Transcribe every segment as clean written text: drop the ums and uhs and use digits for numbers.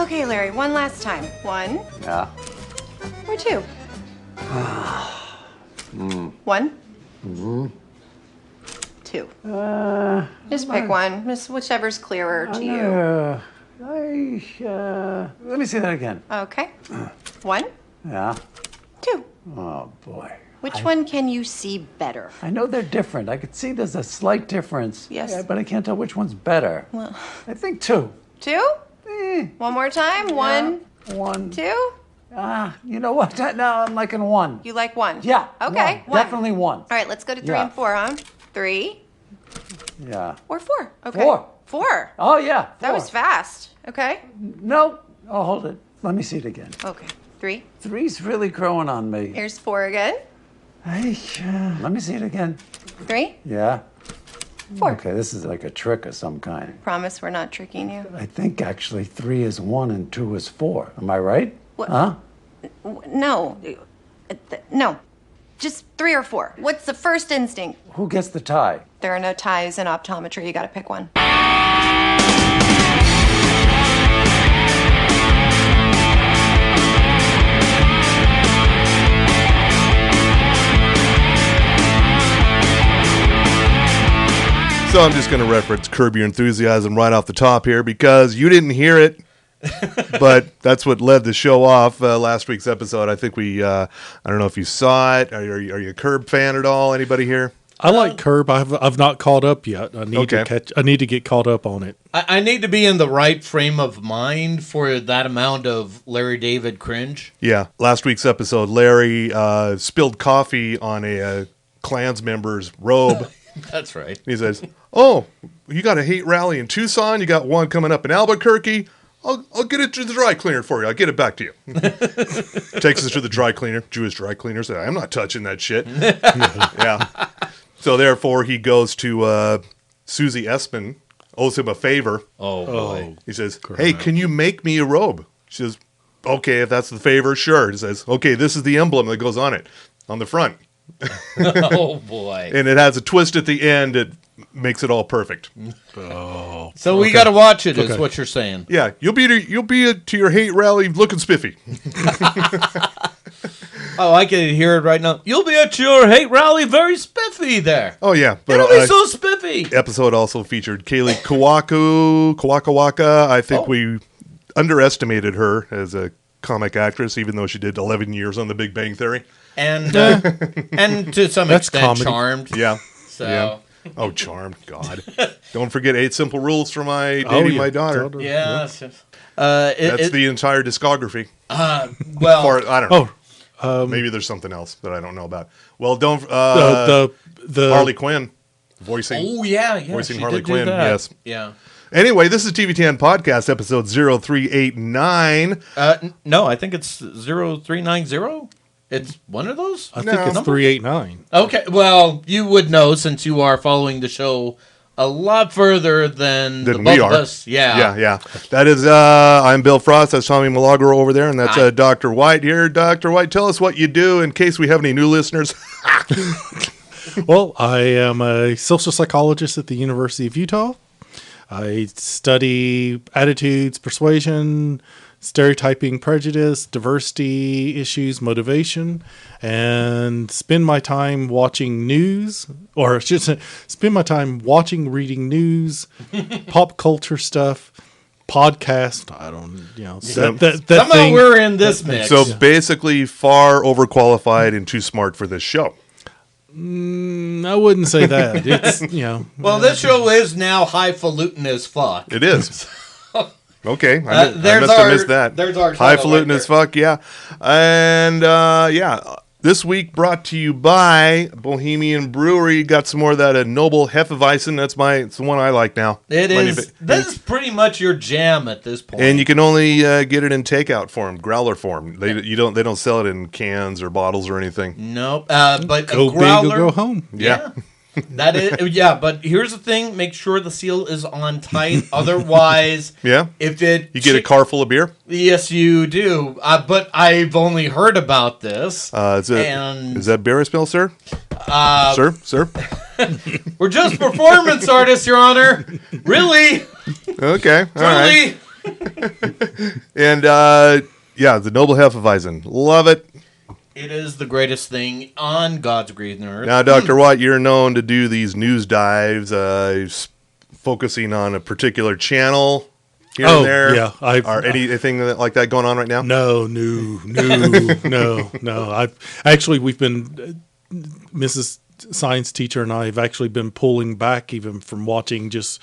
Okay, Larry, one last time. 1. Yeah. Or 2. 1. 2. Just pick one. Just whichever's clearer to you. Let me see that again. Okay. 1. Yeah. 2. Oh, boy. Which one can you see better? I know they're different. I could see there's a slight difference. Yes. Yeah, but I can't tell which one's better. Well, I think 2. 2? One more time. 1. 1. 2? You know what? No, I'm liking 1. You like 1? Yeah. Okay. 1. Definitely 1. All right, let's go to 3 Yeah. and 4, huh? 3 Yeah. or 4? Okay. 4. 4. Oh, yeah. 4. That was fast. Okay. No. Oh, hold it. Let me see it again. Okay. 3. 3's really growing on me. Here's 4 again. Let me see it again. 3. Yeah. 4. Okay, this is like a trick of some kind. Promise we're not tricking you. I think actually 3 is 1 and 2 is 4. Am I right? What? Huh? No. No. Just 3 or 4. What's the first instinct? Who gets the tie? There are no ties in optometry. You got to pick one. So I'm just going to reference Curb Your Enthusiasm right off the top here because you didn't hear it, but that's what led the show off last week's episode. I think I don't know if you saw it. Are you a Curb fan at all? Anybody here? I like Curb. I've not caught up yet. I need to get caught up on it. I need to be in the right frame of mind for that amount of Larry David cringe. Yeah. Last week's episode, Larry spilled coffee on a Klans member's robe. That's right. He says, "Oh, you got a hate rally in Tucson. You got one coming up in Albuquerque. I'll get it to the dry cleaner for you. I'll get it back to you." Takes us to the dry cleaner. Jewish dry cleaner said, "I'm not touching that shit." Yeah. So therefore, he goes to Susie Essman, owes him a favor. Oh, boy. He says, "Hey, can you make me a robe?" She says, "Okay, if that's the favor, sure." He says, "Okay, this is the emblem that goes on it, on the front." Oh, boy. And it has a twist at the end that makes it all perfect. Oh. So we got to watch it, is what you're saying. Yeah, you'll be to your hate rally looking spiffy. Oh, I can hear it right now. You'll be at your hate rally very spiffy there. Oh yeah, but It'll be so spiffy. Episode also featured Kaylee Kawakawaka. I think we underestimated her as a comic actress, even though she did 11 years on The Big Bang Theory. And to some extent, comedy. Charmed. Yeah. So. Yeah. Oh, Charmed. God. Don't forget 8 Simple Rules for my dating my daughter. Yeah. That's the entire discography. Well, or, I don't know. Oh, maybe there's something else that I don't know about. Well, don't the Harley Quinn voicing. Oh yeah, voicing she Harley did do Quinn. that. Yes. Yeah. Anyway, this is TV10 Podcast, episode 0389. No, I think it's 0390. It's one of those? I think it's 389. Okay, well, you would know since you are following the show a lot further than the both we are. of us. Yeah. That is, I'm Bill Frost. That's Tommy Milagro over there, and that's Dr. White here. Dr. White, tell us what you do in case we have any new listeners. Well, I am a social psychologist at the University of Utah. I study attitudes, persuasion, stereotyping, prejudice, diversity issues, motivation, and spend my time watching news, or I should say, spend my time watching, reading news, pop culture stuff, podcast. I don't, that Somehow thing. we're in this mix. So basically far overqualified and too smart for this show. I wouldn't say that. It's, Well, this show is now highfalutin as fuck. It is. Okay, I must there's have our- missed that. there's our title highfalutin right as fuck, yeah. And this week brought to you by Bohemian Brewery. Got some more of that Noble Hefeweizen. It's the one I like now. It is. This is pretty much your jam at this point. And you can only get it in takeout form, growler form. They don't sell it in cans or bottles or anything. Nope. But Go a growler, big or go home. Yeah. That is, yeah, but here's the thing: make sure the seal is on tight. Otherwise, Yeah. if it You get a car full of beer. yes, you do. But I've only heard about this. Is that beer I smell, sir? Sir. We're just performance artists, Your Honor. Really, Okay. All right. truly. And the Noble Hefeweizen. Love it. It is the greatest thing on God's green earth. Now, Dr. Watt, you're known to do these news dives, focusing on a particular channel here and there. Yeah. Anything like that going on right now? No. We've been, Mrs. Science teacher and I have actually been pulling back even from watching, just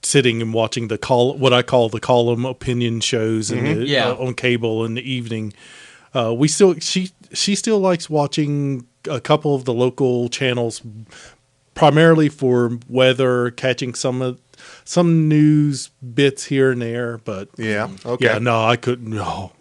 sitting and watching what I call the column opinion shows on cable in the evening. She still likes watching a couple of the local channels, primarily for weather, catching some news bits here and there. But okay, I couldn't. No.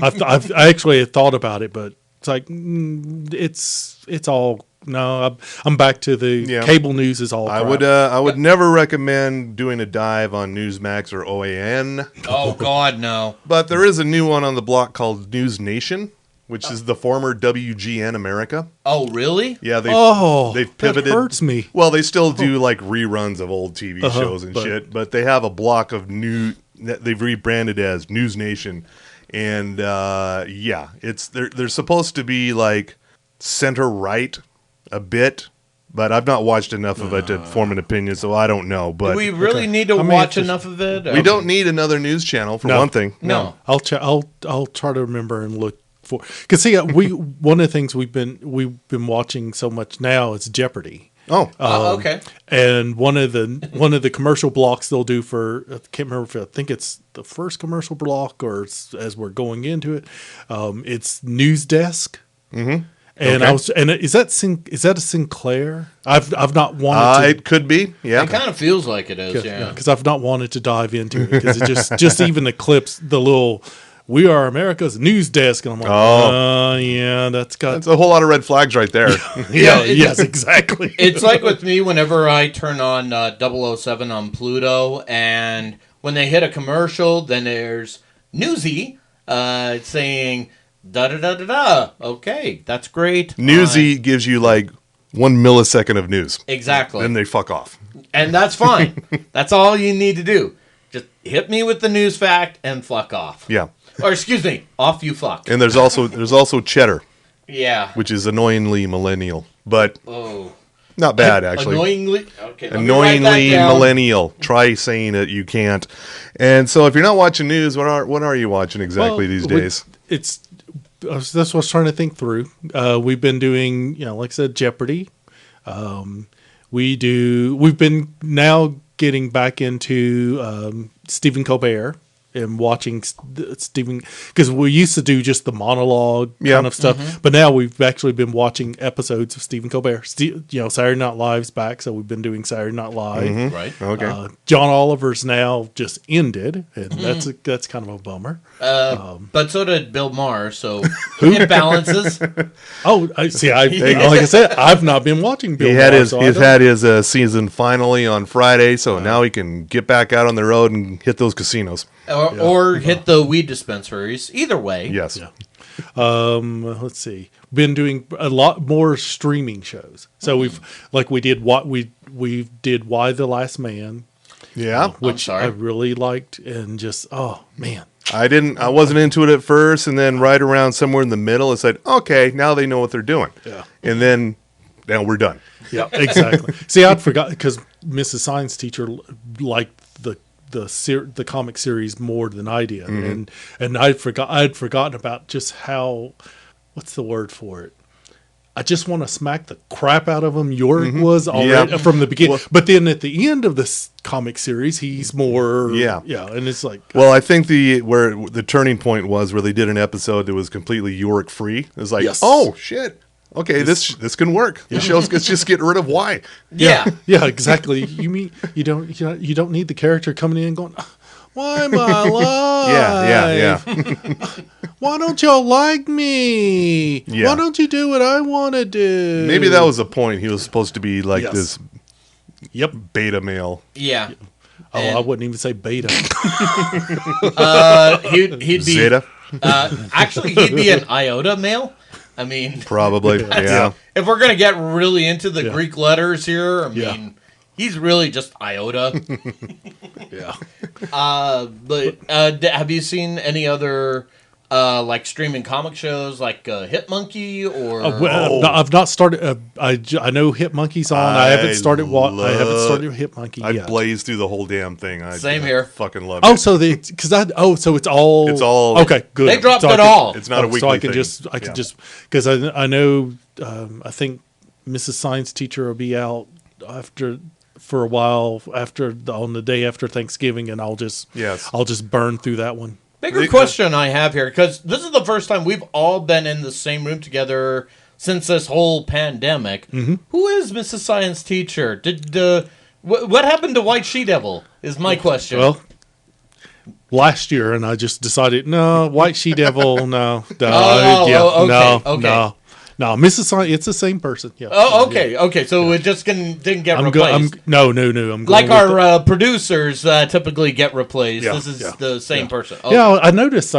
I've actually thought about it, but it's like it's all. No, I'm back to the cable news is all crap. I would never recommend doing a dive on Newsmax or OAN. Oh God, no. But there is a new one on the block called News Nation, which is the former WGN America. Oh, really? Yeah, they've pivoted. That hurts me. Well, they still do like reruns of old TV shows and shit, but they have a block of new that they've rebranded as News Nation, and they're supposed to be like center right a bit, but I've not watched enough of it to form an opinion, so I don't know. But do we really need to watch enough of it? We don't need another news channel for one thing. No. I'll try to remember and look for, because see, one of the things we've been watching so much now is Jeopardy. Oh, okay. And one of the commercial blocks they'll do for, I can't remember if I think it's the first commercial block or as we're going into it, it's News Desk. Mm-hmm. And is that a Sinclair? I've not wanted to. It could be. Yeah, it kind of feels like it is. Yeah, because I've not wanted to dive into it because it just even the clips, the little "We Are America's News Desk," and I'm like, that's a whole lot of red flags right there. Yes, exactly. It's like with me whenever I turn on 007 on Pluto, and when they hit a commercial, then there's Newsy saying. Da-da-da-da-da. Okay, that's great. Newsy gives you like 1 millisecond of news. Exactly. Then they fuck off. And that's fine. That's all you need to do. Just hit me with the news fact and fuck off. Yeah. Or excuse me, off you fuck. And there's also Cheddar. Yeah. Which is annoyingly millennial. But oh. Not bad, actually. Annoyingly millennial. Try saying it. You can't. And so if you're not watching news, what are you watching exactly these days? That's what I was trying to think through. We've been doing, like I said, Jeopardy. We've been now getting back into Stephen Colbert and watching Stephen, because we used to do just the monologue kind of stuff, but now we've actually been watching episodes of Stephen Colbert. Saturday Night Live's back, so we've been doing Saturday Night Live. Right. Okay. John Oliver's now just ended, and that's kind of a bummer. But so did Bill Maher, so it balances. I see. Like I said, I've not been watching Bill Maher. He's had his season finally on Friday, so now he can get back out on the road and hit those casinos. Or hit the weed dispensaries. Either way. Yes. Yeah. Let's see. Been doing a lot more streaming shows. So we did Why the Last Man. Yeah. Which I really liked, and just man. I wasn't into it at first, and then right around somewhere in the middle, I said, okay, now they know what they're doing. Yeah. And then now we're done. Yeah, exactly. See, I'd forgot because Mrs. Science teacher liked the comic series more than I did, and I'd forgotten about just how, what's the word for it? I just want to smack the crap out of him. Yorick was already from the beginning, but then at the end of this comic series, he's more and it's like I think where the turning point was where they did an episode that was completely Yorick free. It was like, oh shit. Okay, this can work. The show's just get rid of why. Yeah, exactly. You mean you don't need the character coming in and going, why am I alive? Yeah. Why don't y'all like me? Yeah. Why don't you do what I want to do? Maybe that was the point. He was supposed to be like this. Yep, beta male. Yeah. I wouldn't even say beta. He'd be Zeta. Actually, he'd be an iota male. I mean, probably, yeah. If we're gonna get really into the Greek letters here, I mean, he's really just iota. Yeah. Have you seen any other like streaming comic shows like Hitmonkey or? Well, I've not started. I know Hitmonkey's on. I haven't started. I haven't started Hitmonkey I yet. blazed through the whole damn thing. Same here. Fucking love Oh, it. so so it's all. It's all- okay. Good. They dropped So I it can- all. It's not a weekly So I can thing. just because I know I think Mrs. Science Teacher will be out for a while on the day after Thanksgiving, and I'll just burn through that one. Bigger question I have here, because this is the first time we've all been in the same room together since this whole pandemic. Mm-hmm. Who is Mrs. Science Teacher? What happened to White She-Devil is my question. Well, last year, and I just decided, no, White She-Devil, no. okay, okay. No, Mrs. Science, it's the same person. Yeah. Oh, okay, okay. So it just didn't get replaced. No. I'm going like with our producers typically get replaced. Yeah, This is yeah, the same person. Oh, Yeah, I noticed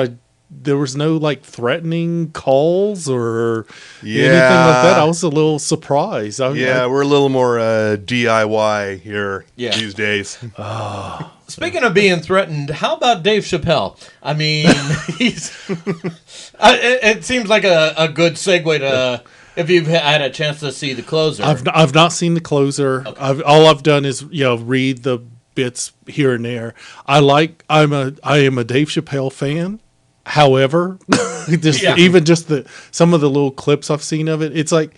there was no like threatening calls or anything like that. I was a little surprised. We're a little more DIY here Yeah. these days. Speaking of being threatened, how about Dave Chappelle? I mean, it seems like a good segue to if you've had a chance to see the closer. I've not seen the closer. Okay. All I've done is read the bits here and there. I am a Dave Chappelle fan. However, even just some of the little clips I've seen of it, it's like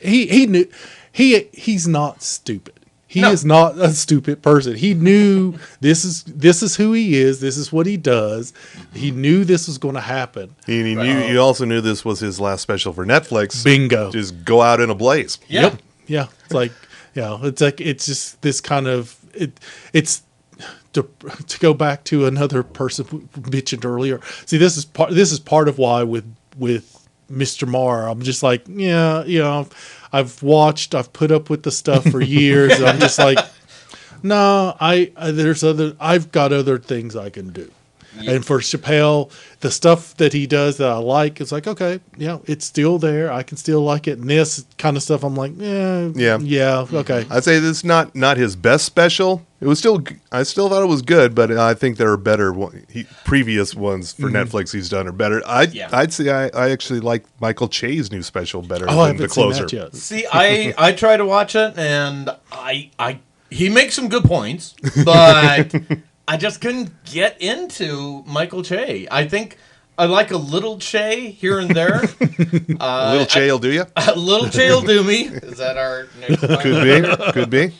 he knew he's not stupid. He is not a stupid person. He knew this is who he is. This is what he does. He knew this was going to happen. He knew. He also knew this was his last special for Netflix. Bingo. Just go out in a blaze. Yeah. Yep. Yeah. It's like it's just this kind of it's to go back to another person who mentioned earlier. See, this is part of why with Mr. Marr, I'm just like, I've put up with the stuff for years. And I'm just like, no, I've got other things I can do. Yeah. And for Chappelle, the stuff that he does that I like, it's like, okay, it's still there. I can still like it. And this kind of stuff, I'm like, yeah, okay. I'd say this is not his best special. It was I still thought it was good, but I think there are better previous ones for Netflix he's done are better. I'd say I actually like Michael Che's new special better than The Closer. Seen that yet. See, I try to watch it, and he makes some good points, but I just couldn't get into Michael Che. I think I like a little Che here and there. A little Che will do you? A little Che will do me. Is that our next line? Could be.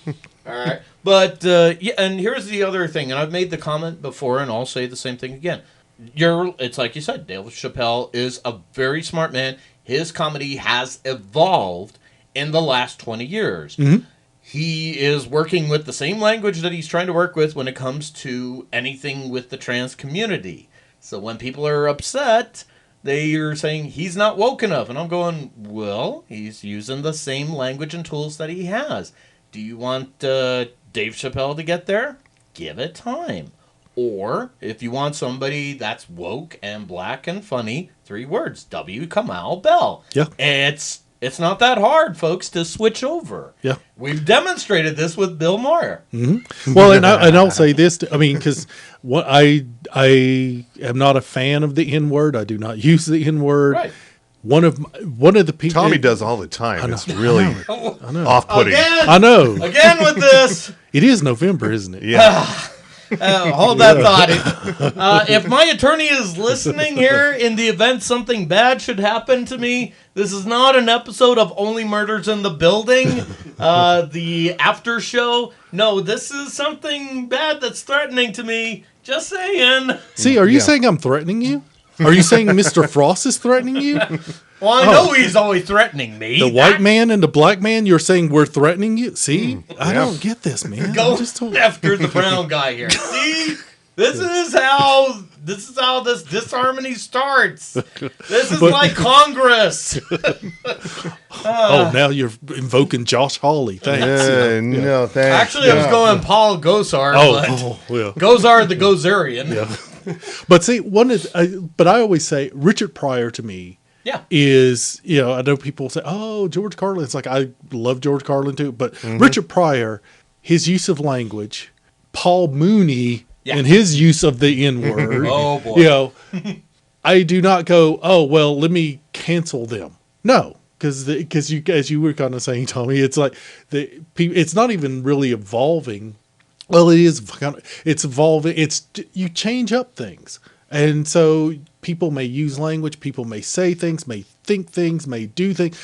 All right. But, and here's the other thing, and I've made the comment before, and I'll say the same thing again. It's like you said, Dave Chappelle is a very smart man. His comedy has evolved in the last 20 years. Mm-hmm. He is working with the same language that he's trying to work with when it comes to anything with the trans community. So when people are upset, they are saying he's not woke enough. And I'm going, well, he's using the same language and tools that he has. Do you want Dave Chappelle to get there? Give it time. Or if you want somebody that's woke and black and funny, 3 words, W. Kamau Bell. Yeah. It's not that hard, folks, to switch over. Yeah. We've demonstrated this with Bill Maher. Mm-hmm. Well, and I'll say this, because what I am not a fan of the N-word. I do not use the N-word. Right. One of the people Tommy does all the time. It's really off-putting. Again, I know. Again with this. It is November, isn't it? Yeah. Hold that thought. If my attorney is listening here, in the event something bad should happen to me, this is not an episode of Only Murders in the Building, the after show. No, this is something bad that's threatening to me. Just saying. See, are you saying I'm threatening you? Are you saying Mr. Frost is threatening you? Well, I know he's always threatening me. The white man and the black man, you're saying we're threatening you? See? I don't get this, man. Go after the brown guy here. See? This is how this disharmony starts. This is like Congress. Now you're invoking Josh Hawley. Thanks. No, thanks. Actually, I was going Paul Gosar. Yeah. Gosar the Gozerian. Yeah. But see, but I always say Richard Pryor to me is, I know people say, oh, George Carlin. It's like, I love George Carlin too. But Richard Pryor, his use of language Paul Mooney Yeah. and his use of the N word. Oh, boy. You know, I do not go, oh, well, let me cancel them. No, because you, as you were kind of saying, Tommy, it's like it's not even really evolving. Well, it is. It's evolving. You change up things, and so people may use language. People may say things, may think things, may do things.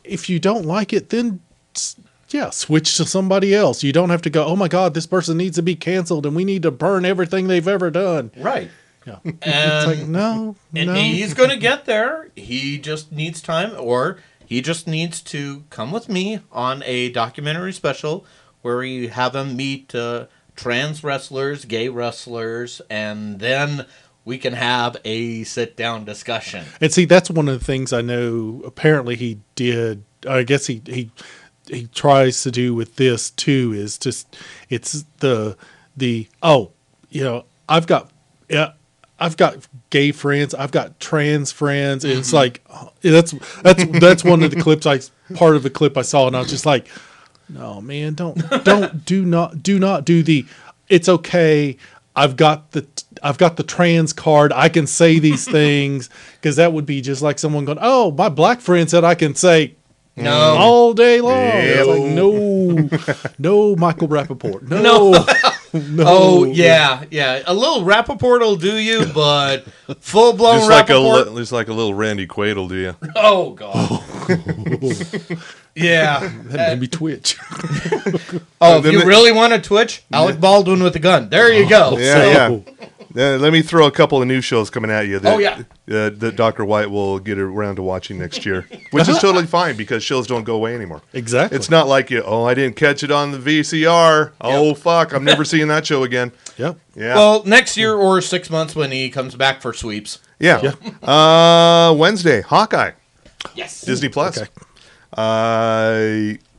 If you don't like it, then switch to somebody else. You don't have to go, oh my God, this person needs to be canceled, and we need to burn everything they've ever done. Right. Yeah. And It's like no. he's going to get there. He just needs time, or he just needs to come with me on a documentary special where we have him meet trans wrestlers, gay wrestlers, and then we can have a sit-down discussion. And see, that's one of the things I know. Apparently, he did. I guess he tries to do with this too. Is just it's I've got gay friends. I've got trans friends. And it's like that's one of the clips. Part of the clip I saw, and I was just like, no, man, do not do the. It's okay. I've got the trans card. I can say these things, because that would be just like someone going, oh, my black friend said I can say No. all day long. It's like, no, Michael Rappaport. No. No. Oh, yeah. A little Rappaport will do you, but full-blown Just Rappaport... like a little Randy Quaid will do you. Oh, God. Yeah. That made me twitch. Oh, if you really want to twitch, Alec Baldwin with a gun. There you go. Yeah. Let me throw a couple of new shows coming at you that, Oh, that Dr. White will get around to watching next year, which is totally fine because shows don't go away anymore. Exactly. It's not like I didn't catch it on the VCR. Oh, fuck, I'm never seeing that show again. Yep. Yeah. Well, next year or 6 months when he comes back for sweeps. Yeah. Wednesday, Hawkeye, Yes. Disney Plus. Okay.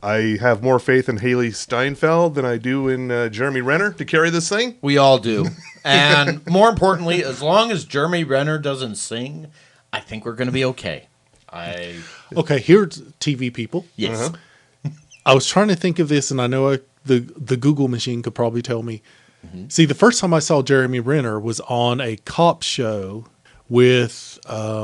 I have more faith in Haley Steinfeld than I do in Jeremy Renner to carry this thing. We all do. And more importantly, as long as Jeremy Renner doesn't sing, I think we're going to be okay. Okay, here's TV people. Yes. I was trying to think of this, and I know the Google machine could probably tell me. Mm-hmm. See, the first time I saw Jeremy Renner was on a cop show with, now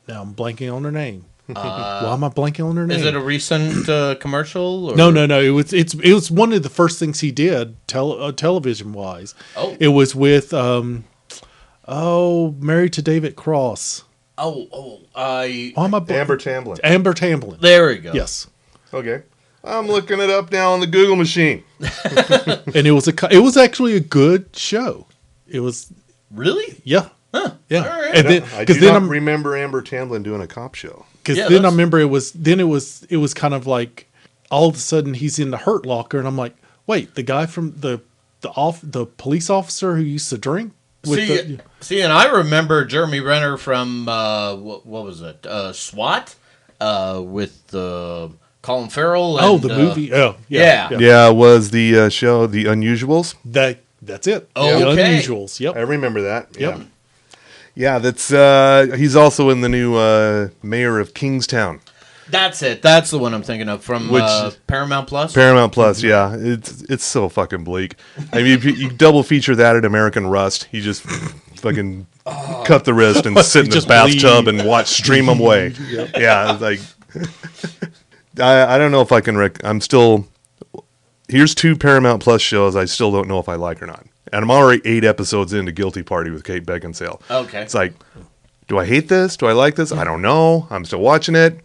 I'm blanking on her name. Why am I blanking on her name? Is it a recent commercial? Or? No. It was one of the first things he did television wise. Oh. It was with Married to David Cross. I Why am I Amber Tamblyn. Amber Tamblyn. There we go. Yes. Okay. I'm looking it up now on the Google machine. And it was actually a good show. It was Really? yeah. Huh. Yeah. All right. And then I do then not remember Amber Tamblyn doing a cop show. Because Yeah, then I that's- remember it was kind of like all of a sudden he's in the Hurt Locker, and I'm like, wait, the guy from the police officer who used to drink. See, and I remember Jeremy Renner from what was it? SWAT with Colin Farrell. And, the movie. Oh, yeah. Yeah, it was the show The Unusuals. That's it. Okay. The Unusuals. Yep. I remember that. Yep. Yeah, that's he's also in the new Mayor of Kingstown. That's it. That's the one I'm thinking of from Which- Paramount Plus. Paramount Plus, yeah. It's so fucking bleak. I mean, if you double feature that at American Rust, you just fucking cut the wrist and sit in the Just bathtub bleed. and watch Stream 'em Away. Yeah, it's like I don't know if I can I'm still here's 2 Paramount Plus shows I still don't know if I like or not. And I'm already 8 episodes into Guilty Party with Kate Beckinsale. Okay. It's like, do I hate this? Do I like this? I don't know. I'm still watching it.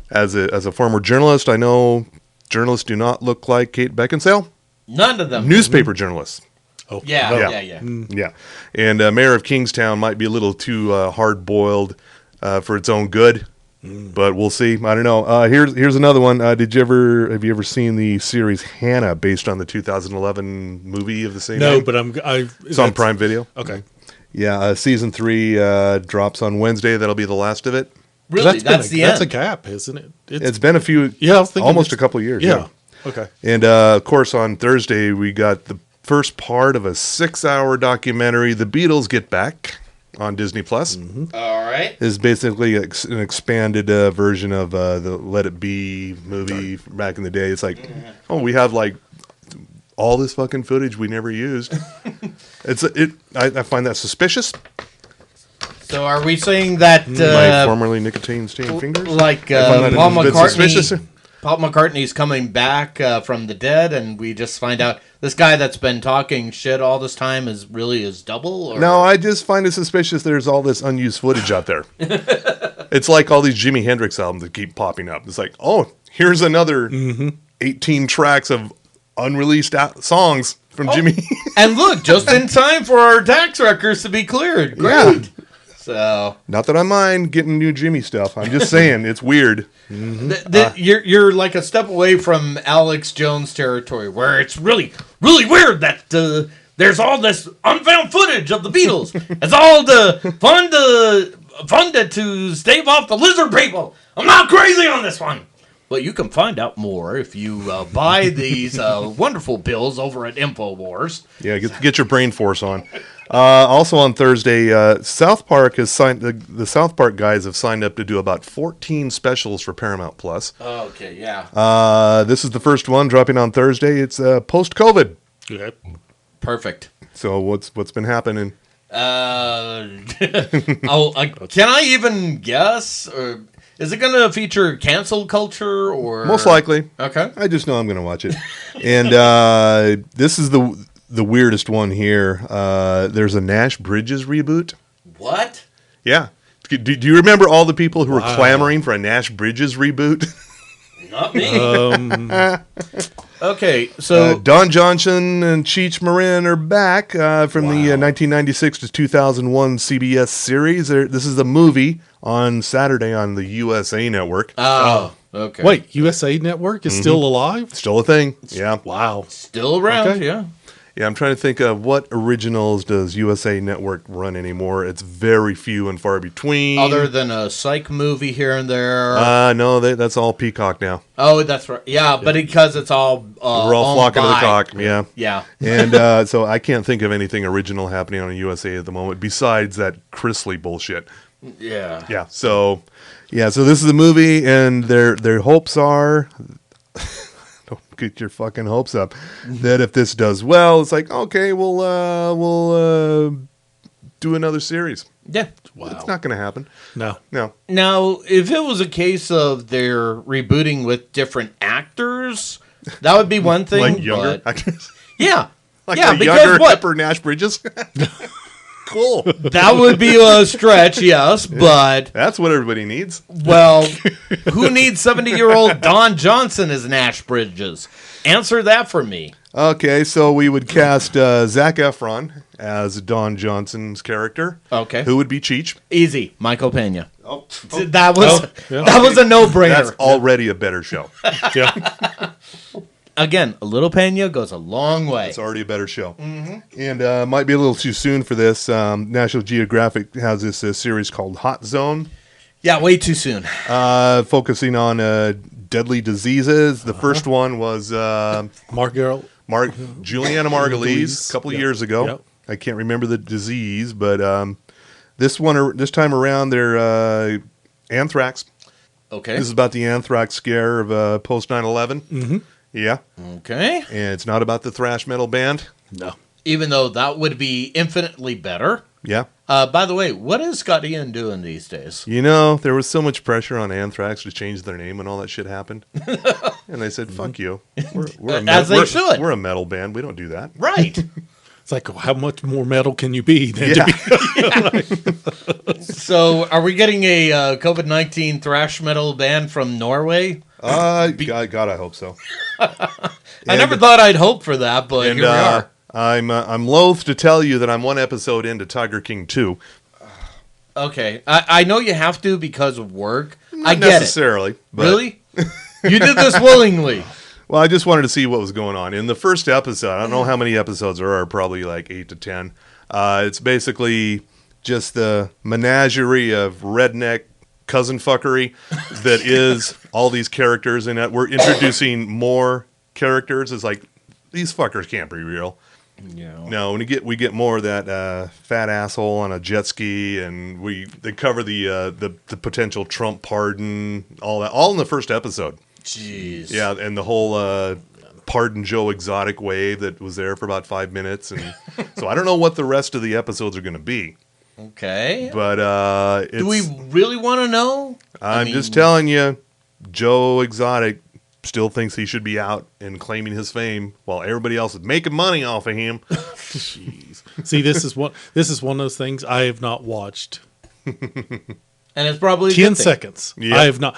As a former journalist, I know journalists do not look like Kate Beckinsale. None of them. Newspaper journalists. Oh, Yeah. no. Yeah. And Mayor of Kingstown might be a little too hard-boiled for its own good. But we'll see. I don't know. Here's another one. Have you ever seen the series Hannah, based on the 2011 movie of the same No, name? but It's on Prime Video. Okay. Yeah, season 3 drops on Wednesday. That'll be the last of it. Really? That's the That's end. a gap, isn't it? It's been a few, Yeah, I was thinking almost it's- a couple of years. Yeah. Okay. And of course, on Thursday we got the first part of a 6-hour documentary, "The Beatles Get Back," on Disney Plus. All right. Is basically an expanded version of the Let It Be movie back in the day. It's like, we have like all this fucking footage we never used. I find that suspicious. So are we saying that My formerly nicotine-stained fingers. like I find that Paul a bit suspicious. McCartney? Paul McCartney's coming back from the dead, and we just find out this guy that's been talking shit all this time is really his double? Or? No, I just find it suspicious there's all this unused footage out there. It's like all these Jimi Hendrix albums that keep popping up. It's like, oh, here's another 18 tracks of unreleased songs from Jimi. And look, just in time for our tax records to be cleared. Great. Yeah. So Not that I mind getting new Jimmy stuff. I'm just saying it's weird. you're like a step away from Alex Jones territory, where it's really, really weird that there's all this unfound footage of the Beatles. It's all funded to stave off the lizard people. I'm not crazy on this one. Well, you can find out more if you buy these wonderful bills over at InfoWars. Yeah, get your brain force on. Also on Thursday, South Park has signed. The South Park guys have signed up to do about 14 specials for Paramount Plus. Okay, yeah. This is the first one dropping on Thursday. It's post-COVID. Okay. Perfect. So what's been happening? Can I even guess? Or is it going to feature cancel culture or Most likely. Okay. I just know I'm going to watch it. And this is the weirdest one here. There's a Nash Bridges reboot. What? Yeah. Do you remember all the people who were clamoring for a Nash Bridges reboot? Not me. Okay, so Don Johnson and Cheech Marin are back from the 1996 to 2001 CBS series. This is a movie on Saturday on the USA Network. oh, okay. Wait, USA Network is still alive? Still a thing. Yeah. Wow. Still around? Okay. Yeah. Yeah, I'm trying to think of what originals does USA Network run anymore. It's very few and far between. Other than a psych movie here and there. No, that's all Peacock now. Oh, that's right. Yeah, but because it's all We're all owned flocking to the by- cock. Yeah. Yeah. And so I can't think of anything original happening on USA at the moment besides that Chrisley bullshit. Yeah. Yeah. So this is the movie, and their hopes are. Don't get your fucking hopes up. That if this does well, it's like, okay, we'll do another series. Yeah. It's not going to happen. No. No. Now, if it was a case of they're rebooting with different actors, that would be one thing. Like younger but- actors. Yeah. Like yeah, a because younger what? Pepper Nash Bridges. Cool. That would be a stretch, yes, but, That's what everybody needs. well, who needs 70-year-old Don Johnson as Nash Bridges? Answer that for me. Okay, so we would cast Zac Efron as Don Johnson's character. Okay. Who would be Cheech? Easy. Michael Pena. Oh, That was yeah. that was a no-brainer. that's already a better show. Yeah. Again, a little Pena goes a long way. It's already a better show. And might be a little too soon for this. National Geographic has this series called Hot Zone, Yeah, way too soon. focusing on deadly diseases. The first one was Margot. Juliana Margulies a couple of years ago. Yep. I can't remember the disease, but this time around, they're anthrax. Okay. This is about the anthrax scare of post 9/11. Mm-hmm. Yeah, Okay. and it's not about the thrash metal band. No. Even though that would be infinitely better. Yeah. By the way, what is Scott Ian doing these days? You know, there was so much pressure on Anthrax to change their name when all that shit happened. And they said, fuck you. We're a As they should. We're a metal band. We don't do that. Right. It's like, how much more metal can you be than Yeah. to be? So, are we getting a COVID-19 thrash metal band from Norway? God, I hope so. I never thought I'd hope for that, but And here we are. I'm loath to tell you that I'm one episode into Tiger King 2. Okay. I know you have to because of work. I Not get necessarily. it. But, Really? You did this willingly. Well, I just wanted to see what was going on. In the first episode, I don't know how many episodes there are, probably like 8 to 10. It's basically just the menagerie of redneck cousin fuckery that is all these characters in it. We're introducing more characters. It's like, these fuckers can't be real. Yeah. No, when we get more of that fat asshole on a jet ski, and they cover the potential Trump pardon, all that, all in the first episode. Jeez. Yeah, and the whole Pardon Joe Exotic wave that was there for about 5 minutes, and so I don't know what the rest of the episodes are going to be. Okay. But Do we really want to know? I'm just telling you, Joe Exotic still thinks he should be out and claiming his fame while everybody else is making money off of him. Jeez. See, this is one of those things I have not watched. And it's probably a 10 good thing. seconds. Yep. I have not.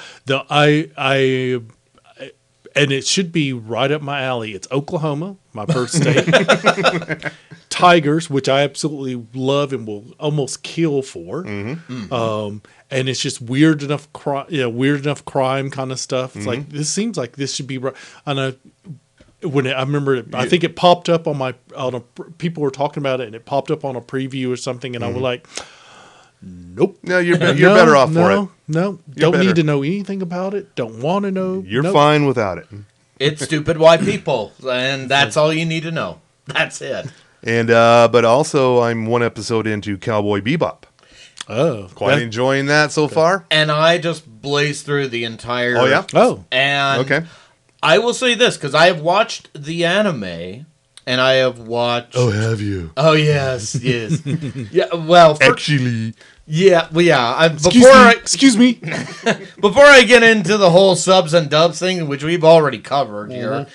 And it should be right up my alley. It's Oklahoma, my birth state. Tigers, which I absolutely love and will almost kill for. And it's just weird enough crime kind of stuff. It's like, this seems like this should be right. I know when I remember it, I think it popped up people were talking about it, and it popped up on a preview or something, and I was like, nope. No, you're better off for it. No, You're don't better. need to know anything about it. Don't want to know. You're Nope. fine without it. It's stupid white people, and that's all you need to know. That's it. And but also, I'm one episode into Cowboy Bebop. Oh, Quite enjoying that so far. And I just blazed through the entire... Oh, yeah? Oh, And Okay. I will say this, because I have watched the anime, and I have watched... have you? Oh, yes, yes. Yeah, well... Actually. Yeah, well, yeah. excuse me. Before I get into the whole subs and dubs thing, which we've already covered here,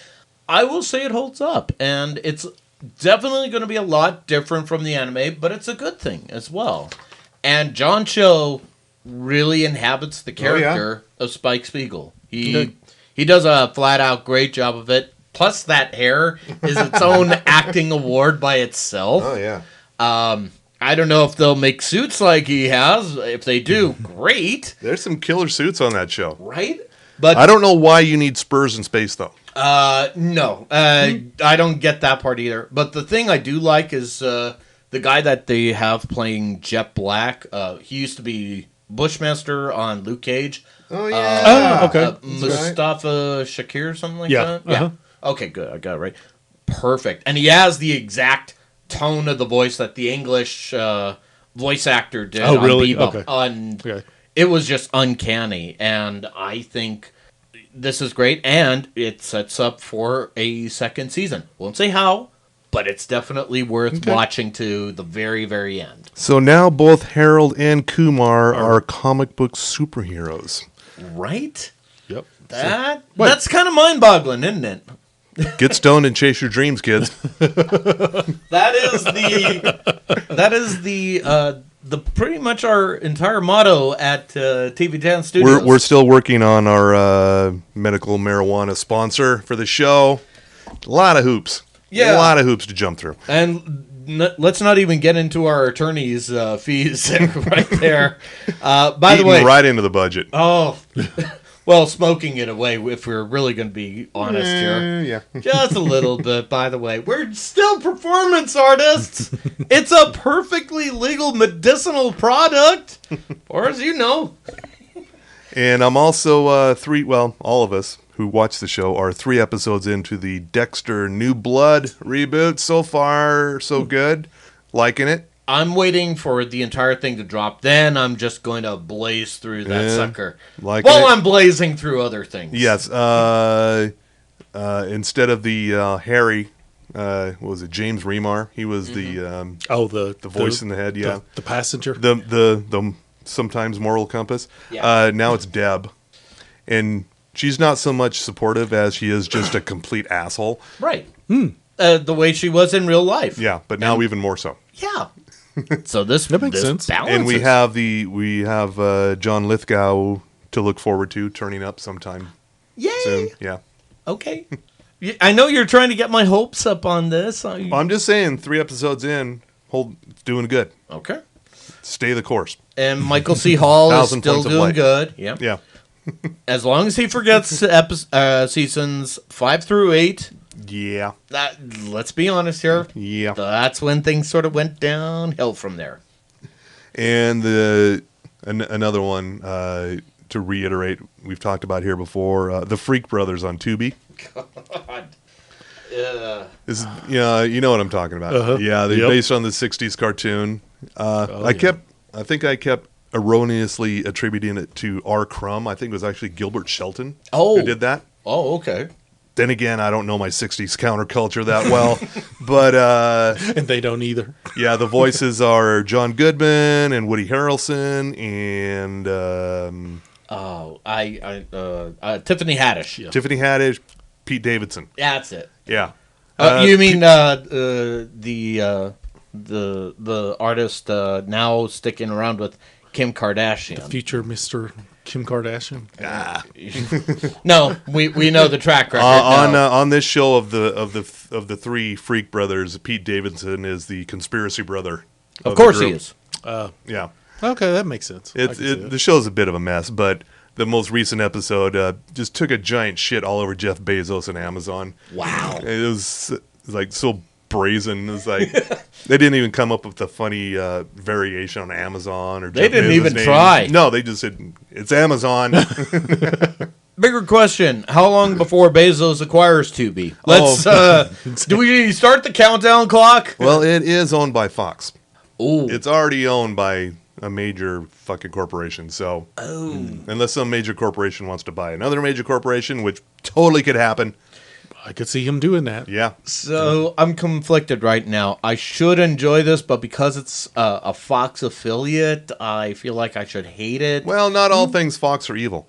I will say it holds up. And it's definitely going to be a lot different from the anime, but it's a good thing as well. And John Cho really inhabits the character of Spike Spiegel. He does a flat-out great job of it. Plus, that hair is its own acting award by itself. Oh, yeah. I don't know if they'll make suits like he has. If they do, great. There's some killer suits on that show. Right? But I don't know why you need spurs in space, though. no. I don't get that part either. But the thing I do like is the guy that they have playing Jet Black. He used to be Bushmaster on Luke Cage. Oh, yeah. Okay. Mustafa Shakir or something like Yeah. that? Uh-huh. Yeah. Okay, good. I got it right. Perfect. And he has the exact tone of the voice that the English voice actor did Oh, on really? Bebop. Okay. Okay. It was just uncanny, and I think this is great, and it sets up for a second season. Won't say how, but it's definitely worth watching to the very, very end. So now both Harold and Kumar are comic book superheroes. Right? Yep. That's kind of mind-boggling, isn't it? Get stoned and chase your dreams, kids. That is the pretty much our entire motto at TV10 Studios. We're still working on our medical marijuana sponsor for the show. A lot of hoops. Yeah. A lot of hoops to jump through. And let's not even get into our attorney's fees right there. By the Eating way, right into the budget. oh, well, smoking it away if we're really going to be honest here. Yeah. Just a little bit, by the way. We're still performance artists. It's a perfectly legal medicinal product, or as you know. And I'm also all of us who watch the show are 3 episodes into the Dexter New Blood reboot. So far, so good. Liking it. I'm waiting for the entire thing to drop. Then I'm just going to blaze through that sucker. Liking While it. I'm blazing through other things. Yes. Instead of the Harry, what was it, James Remar? He was the voice in the head. Yeah. The passenger. The sometimes moral compass. Yeah. Now it's Deb, and she's not so much supportive as she is just a complete asshole. Right. The way she was in real life. Yeah, but now even more so. Yeah. So this That makes sense. balances. And we have John Lithgow to look forward to turning up sometime Yay. soon. Yeah. Okay. I know you're trying to get my hopes up on this. I'm just saying, 3 episodes in, it's doing good. Okay. Stay the course. And Michael C. Hall is 1,000 still points of doing light. good. Yeah. Yeah. As long as he forgets seasons 5 through 8. Yeah. Let's be honest here. Yeah. That's when things sort of went downhill from there. And another one to reiterate, we've talked about here before, the Freak Brothers on Tubi. God. This is, you know what I'm talking about. Uh-huh. Yeah, they're Yep. based on the '60s cartoon. I kept erroneously attributing it to R. Crumb. I think it was actually Gilbert Shelton who did that. Oh, okay. Then again, I don't know my 60s counterculture that well. But, And they don't either. yeah, the voices are John Goodman and Woody Harrelson and Tiffany Haddish. Yeah. Tiffany Haddish, Pete Davidson. That's it. Yeah. You mean the artist now sticking around with Kim Kardashian? Future Mr. Kim Kardashian. No, we know the track record. On this show of the three Freak brothers, Pete Davidson is the conspiracy brother. Of course he is. Yeah. Okay, that makes sense. I can see that. The show's a bit of a mess, but the most recent episode just took a giant shit all over Jeff Bezos and Amazon. Wow. It was like so brazen. It was like they didn't even come up with a funny variation on Amazon or They Jeff didn't Bezos' even name. try. No, they just said it's Amazon. Bigger question: how long before Bezos acquires Tubi? Let's. Do we start the countdown clock? Well, it is owned by Fox. Ooh. It's already owned by a major fucking corporation. So, unless some major corporation wants to buy another major corporation, which totally could happen. I could see him doing that. Yeah. So I'm conflicted right now. I should enjoy this, but because it's a Fox affiliate, I feel like I should hate it. Well, not all things Fox are evil.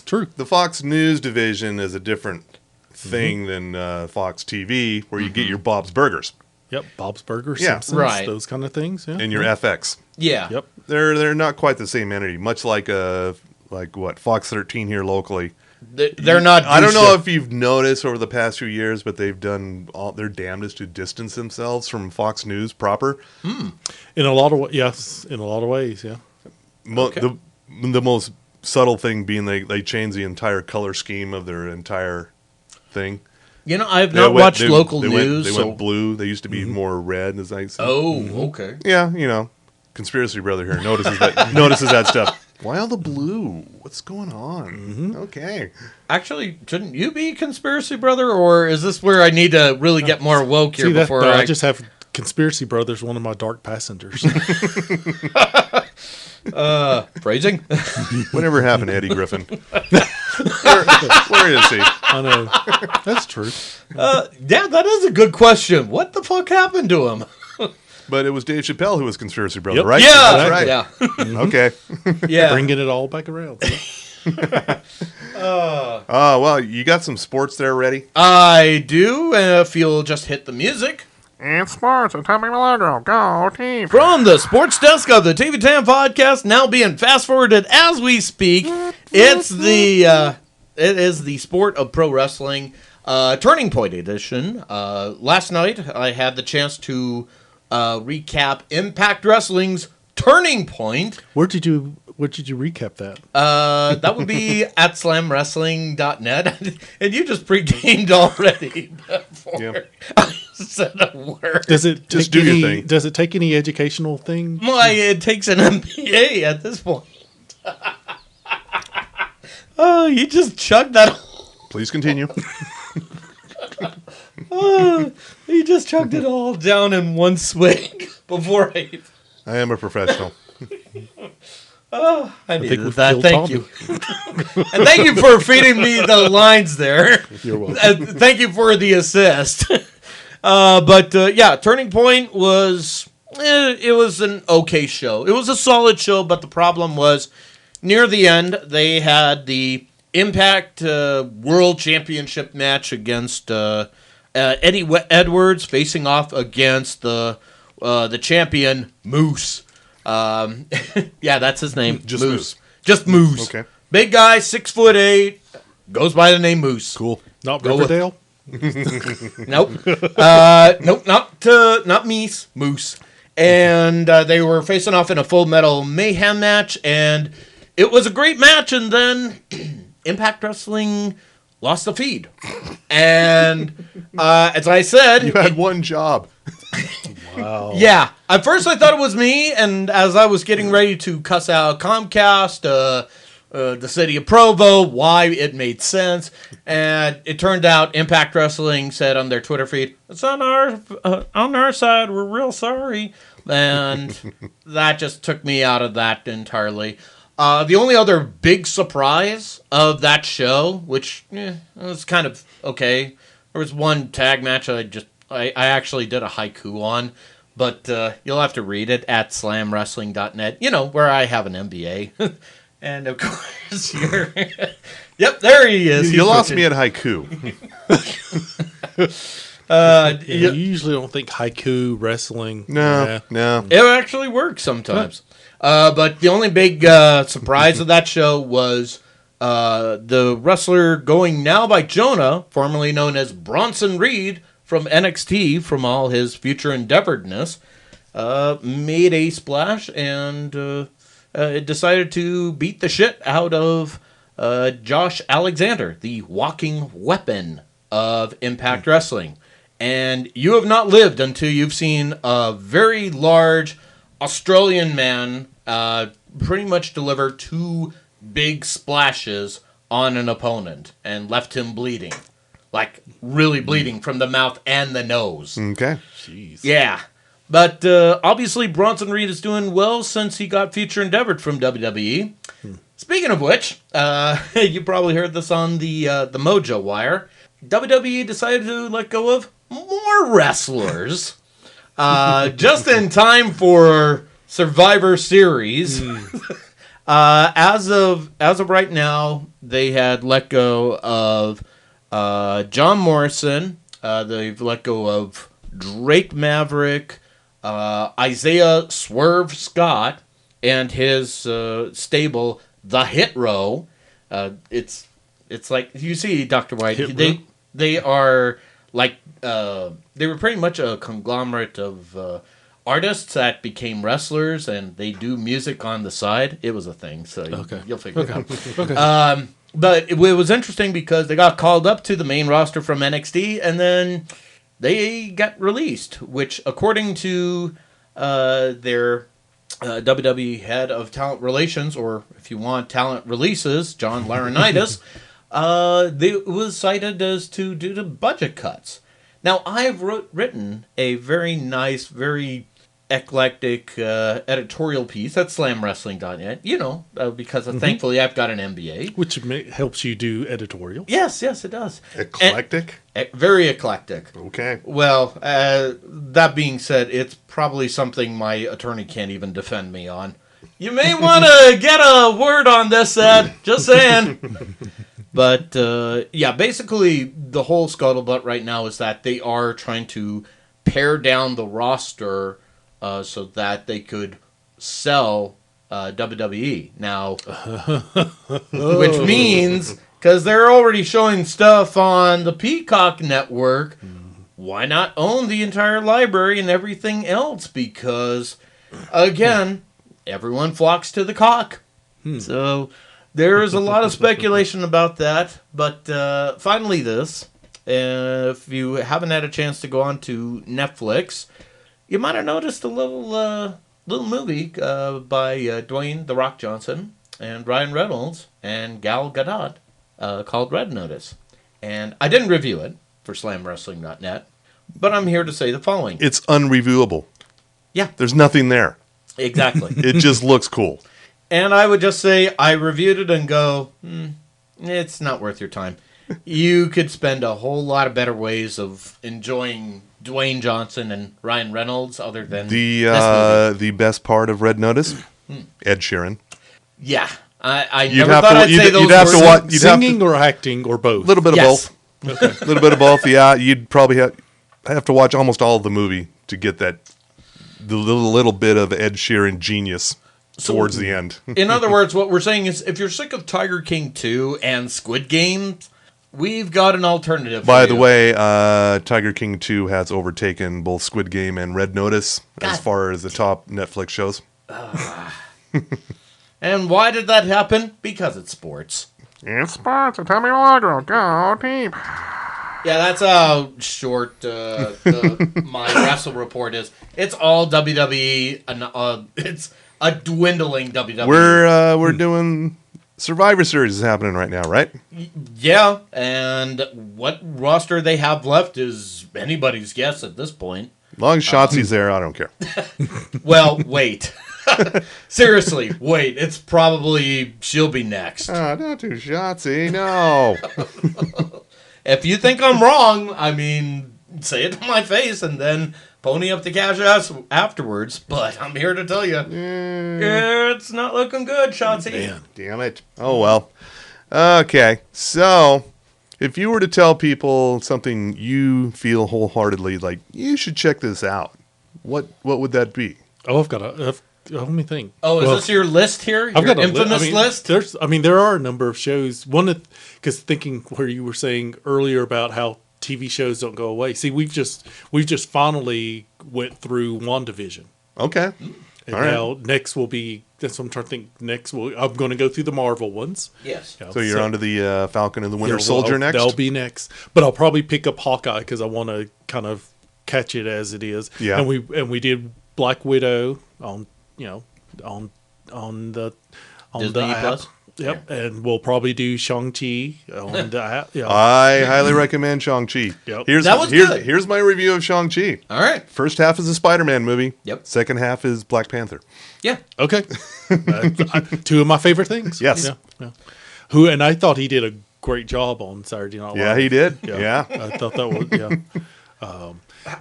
True. The Fox News division is a different thing than Fox TV, where you get your Bob's Burgers Yep. Bob's Burgers, Yeah. Simpsons, Right. those kind of things. Yeah. and your FX. Yeah. Yep. They're not quite the same entity. Much like Fox 13 here locally. They're not. I don't know if you've noticed over the past few years, but they've done all their damnedest to distance themselves from Fox News proper. In a lot of yes, in a lot of ways. Yeah. The most subtle thing being they changed the entire color scheme of their entire thing. You know, I've not watched local news. They went blue. They used to be more red, as I said. Oh, okay. Yeah, conspiracy brother here notices that stuff. Why all the blue? What's going on? Okay. Actually, shouldn't you be conspiracy brother, or is this where I need to really get more woke here See that? before No, I I just have Conspiracy Brothers, one of my dark passengers. phrasing? Whatever happened to Eddie Griffin? Where is he? I know. That's true. Yeah, that is a good question. What the fuck happened to him? But it was Dave Chappelle who was conspiracy brother, Yep. right? Yeah, That's right. Yeah, Okay. yeah. Bringing it all back around. Oh, well, you got some sports there ready? I do, if you'll just hit the music. And sports, and Tommy Milagro, go team. From the sports desk of the TV Tam podcast, now being fast forwarded as we speak, it is the sport of pro wrestling, Turning Point edition. Last night, I had the chance to recap Impact Wrestling's Turning Point. Where did you recap that? That would be at slamwrestling.net. And you just pre-gamed already before Yeah. I said a word. Does it Just take do your any, thing. Does it take any educational thing? It takes an MBA at this point. Oh, you just chugged that. Please continue. You just chugged it all down in one swig before I I am a professional. I think needed we've that. killed Thank Tommy. you. And thank you for feeding me the lines there. You're welcome. Thank you for the assist. Yeah, Turning Point was it was an okay show. It was a solid show, but the problem was near the end they had the Impact World Championship match against Eddie Edwards facing off against the champion Moose. Yeah, that's his name. Just Moose. Just Moose. Okay. Big guy, 6'8", goes by the name Moose. Cool. Not Go with- Riverdale? Nope. Nope, not Moose. Moose. And they were facing off in a Full Metal Mayhem match, and it was a great match, and then Impact Wrestling lost the feed. And as I said... You had one job. Wow. Yeah. At first I thought it was me, and as I was getting ready to cuss out Comcast, the city of Provo, why it made sense, and it turned out Impact Wrestling said on their Twitter feed, "It's on our side, we're real sorry," and that just took me out of that entirely. The only other big surprise of that show, which was kind of okay, there was one tag match I actually did a haiku on, but you'll have to read it at slamwrestling.net, where I have an MBA. And of course, yep, there he is. You lost me at haiku. You usually don't think haiku wrestling. No. It actually works sometimes. But the only big surprise of that show was the wrestler going now by Jonah, formerly known as Bronson Reed from NXT, from all his future endeavoredness, made a splash and it decided to beat the shit out of Josh Alexander, the walking weapon of Impact Wrestling. And you have not lived until you've seen a very large Australian man pretty much deliver 2 big splashes on an opponent and left him bleeding. Like, really bleeding from the mouth and the nose. Okay. Jeez. Yeah. But obviously, Bronson Reed is doing well since he got future endeavored from WWE. Speaking of which, you probably heard this on the Mojo Wire. WWE decided to let go of more wrestlers just in time for Survivor Series. As of right now, they had let go of John Morrison. They've let go of Drake Maverick, Isaiah Swerve Scott, and his stable, the Hit Row. It's like, you see, Dr. White, they are like, they were pretty much a conglomerate of artists that became wrestlers, and they do music on the side. It was a thing, so you'll figure it out. Okay. But it was interesting because they got called up to the main roster from NXT, and then they got released, which, according to their WWE head of talent relations, or if you want, talent releases, John Laurinaitis, it was cited as due to budget cuts. Now, I've written a very nice, very eclectic editorial piece at slamwrestling.net, because thankfully I've got an MBA. Which helps you do editorial. Yes, it does. Eclectic? Very eclectic. Okay. Well, that being said, it's probably something my attorney can't even defend me on. You may want to get a word on this, Ed. Just saying. But, basically, the whole scuttlebutt right now is that they are trying to pare down the roster so that they could sell WWE. Now, which means, because they're already showing stuff on the Peacock network, why not own the entire library and everything else? Because, again, everyone flocks to the cock. So there is a lot of speculation about that. But finally this, if you haven't had a chance to go on to Netflix, you might have noticed a little movie by Dwayne "The Rock" Johnson and Ryan Reynolds and Gal Gadot called Red Notice. And I didn't review it for SlamWrestling.net, but I'm here to say the following. It's unreviewable. Yeah. There's nothing there. Exactly. It just looks cool. And I would just say I reviewed it and go, it's not worth your time. You could spend a whole lot of better ways of enjoying Dwayne Johnson and Ryan Reynolds other than the best part of Red Notice, Ed Sheeran. Yeah. I never thought I'd say those you'd have words. to watch, Singing or acting or both? A little bit of Yes. both. A little bit of both, yeah. You'd probably have to watch almost all of the movie to get the little bit of Ed Sheeran genius towards the end. In other words, what we're saying is if you're sick of Tiger King 2 and Squid Game, we've got an alternative By for the you. way, Tiger King 2 has overtaken both Squid Game and Red Notice as far as the top Netflix shows. And why did that happen? Because it's sports. It's sports. Tell me Milagro. Go team. Yeah, that's how short my Wrestle Report is. It's all WWE, and it's a dwindling WWE. We're doing Survivor Series is happening right now, right? Yeah, and what roster they have left is anybody's guess at this point. As long as Shotzi's there, I don't care. Well, wait. Seriously, wait. It's probably she'll be next. Not too shotsy, no. If you think I'm wrong, I mean, say it to my face and then pony up the cash afterwards. But I'm here to tell you, it's not looking good, Shotzi. Damn it. Oh, well. Okay, so if you were to tell people something you feel wholeheartedly like, you should check this out, what would that be? Oh, let me think. Oh, is this your list here? Your I've got infamous list? There are a number of shows. Because thinking where you were saying earlier about how TV shows don't go away. See, we've just finally went through WandaVision. Okay. And All right. now next will be, that's what I'm trying to think. I'm going to go through the Marvel ones. Yes. So you're onto the Falcon and the Winter Yeah, Soldier next? That'll be next. But I'll probably pick up Hawkeye because I want to kind of catch it as it is. Yeah. And we did Black Widow on the Disney app. Plus? Yep, and we'll probably do Shang-Chi on the app. Yeah. I highly recommend Shang-Chi. Yep. That was good. Here's my review of Shang-Chi. All right. First half is a Spider-Man movie. Yep. Second half is Black Panther. Yeah. Okay. Two of my favorite things. Yes. Yeah. And I thought he did a great job on Saturday Night Live. Yeah, he did. Yeah. I thought that was, yeah.